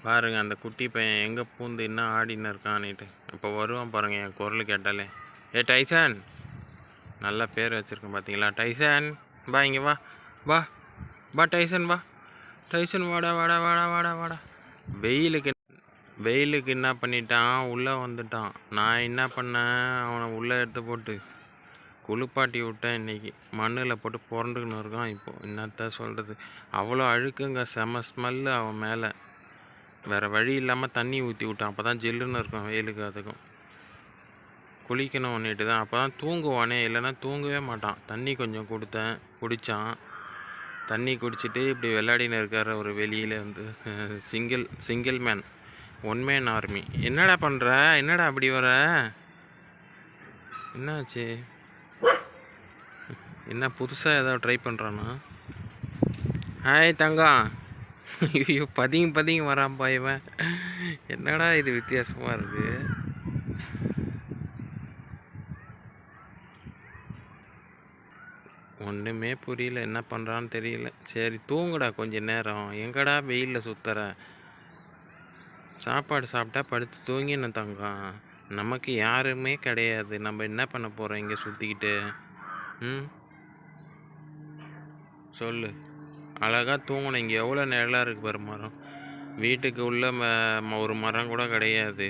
பாருங்க அந்த குட்டி பையன் எங்கே பூந்து இன்னும் ஆடின்னு இருக்கான்னுட்டு. இப்போ வருவான் பாருங்க என் குரல் கேட்டாலே. டைசன், நல்ல பேர் வச்சுருக்கேன் பார்த்தீங்களா? டைசன் வா, இங்கே வா வா வா டைசன் வா. டைசன் வாடா வாடா வாடா வாடா வாடா. வெயிலுக்கு என்ன பண்ணிட்டான், உள்ளே வந்துட்டான். நான் என்ன பண்ணேன், அவனை உள்ளே எடுத்து போட்டு குளிப்பாட்டி விட்டேன். இன்றைக்கி மண்ணில் போட்டு புரண்டுக்கின்னு இருக்கான். இப்போது என்னத்த சொல்கிறது, அவ்வளோ அழுக்குங்க, செம ஸ்மெல்லு அவன் மேலே. வேறு வழி இல்லாமல் தண்ணி ஊற்றி விட்டான். அப்போ தான் ஜில்லுன்னு இருக்கும் வெயிலுக்கு. அதுக்கும் குளிக்கணும் ஒன்றுட்டு தான், அப்போ தான் தூங்குவானே, இல்லைன்னா தூங்கவே மாட்டான். தண்ணி கொஞ்சம் கொடுத்தேன், குடித்தான். தண்ணி குடிச்சிட்டு இப்படி விளையாடின்னு இருக்கார் ஒரு வெளியில் வந்து. Single man, one man army. என்னடா பண்ணுற, என்னடா அப்படி வர, என்னாச்சு, என்ன புதுசாக ஏதாவது ட்ரை பண்ணுறான்னா? ஹாய் தங்கம். ஐயோ பதிங்க வரான்ப்பா இவன். என்னடா இது வித்தியாசமாக இருக்குது. ஒன்றுமே புரியல, என்ன பண்ணுறான்னு தெரியல. சரி தூங்குடா கொஞ்ச நேரம், எங்கடா வெயிலில் சுற்றுற. சாப்பாடு சாப்பிட்டா படுத்து தூங்கின தங்கம். நமக்கு யாருமே கிடையாது, நம்ம என்ன பண்ண போகிறோம் இங்கே சுற்றிக்கிட்டு? சொல்லு. அழகாக தூங்கணும். இங்கே எவ்வளோ நிழலாக இருக்குது பாரு மரம். வீட்டுக்கு உள்ள ஒரு மரம் கூட கிடையாது.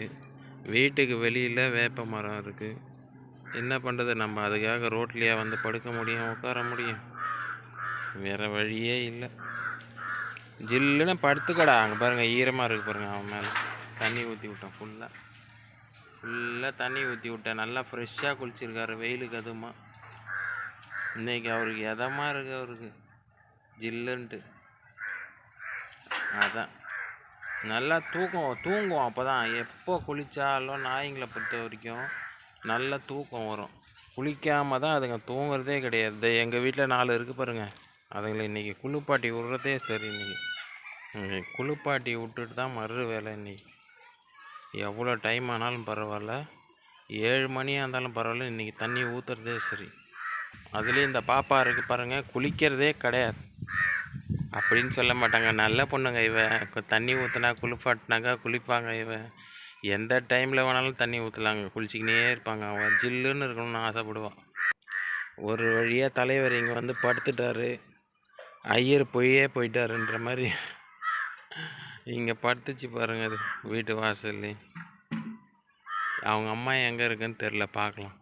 வீட்டுக்கு வெளியில் வேப்ப மரம் இருக்குது. என்ன பண்ணுறது, நம்ம அதுக்காக ரோட்லேயே வந்து படுக்க முடியும், உட்கார முடியும்? வேறு வழியே இல்லை. ஜில்லுன்னு படுத்துக்கடா. அங்கே பாருங்கள் ஈரமாக இருக்குது பாருங்கள். அவன் மேலே தண்ணி ஊற்றி விட்டேன். ஃபுல்லாக தண்ணி ஊற்றி விட்டேன். நல்லா ஃப்ரெஷ்ஷாக குளிச்சிருக்காரு வெயிலுக்கு. அதுமா இன்றைக்கி அவருக்கு எதமாக இருக்குது, அவருக்கு ஜில்லுன்ட்டு. அதான் நல்லா தூங்குவோம். அப்போ தான் எப்போ குளித்தாலும் நாய்ங்களை பொறுத்த வரைக்கும் நல்ல தூக்கம் வரும். குளிக்காமல் தான் அதுங்க தூங்குறதே கிடையாது. எங்கள் வீட்டில் 4 இருக்குது பாருங்கள். அதுங்களை இன்றைக்கி குளிப்பாட்டி விட்றதே சரி. இன்றைக்கி குளிப்பாட்டி விட்டுட்டு தான் மறு வேலை. இன்றைக்கி எவ்வளோ டைம் ஆனாலும் பரவாயில்ல, 7 மணியாக இருந்தாலும் பரவாயில்ல, இன்றைக்கி தண்ணி ஊற்றுறதே சரி. அதுலேயும் இந்த பாப்பா இருக்குது பாருங்கள், குளிக்கிறதே கிடையாது அப்படின்னு சொல்ல மாட்டாங்க. நல்ல பொண்ணுங்க இவ. தண்ணி ஊற்றினா குளிப்பாட்டினாக்கா குளிப்பாங்க இவ. எந்த டைமில் வேணாலும் தண்ணி ஊற்றலாங்க, குளிச்சிக்கினே இருப்பாங்க. அவன் ஜில்லுன்னு இருக்கணும்னு ஆசைப்படுவான். ஒரு வழியாக தலைவர் இங்கே வந்து படுத்துட்டார். ஐயர் போயிட்டாருன்ற மாதிரி இங்கே படுத்துச்சு பாருங்கள். அது வீட்டு வாசல்லே. அவங்க அம்மா எங்கே இருக்குன்னு தெரில, பார்க்கலாம்.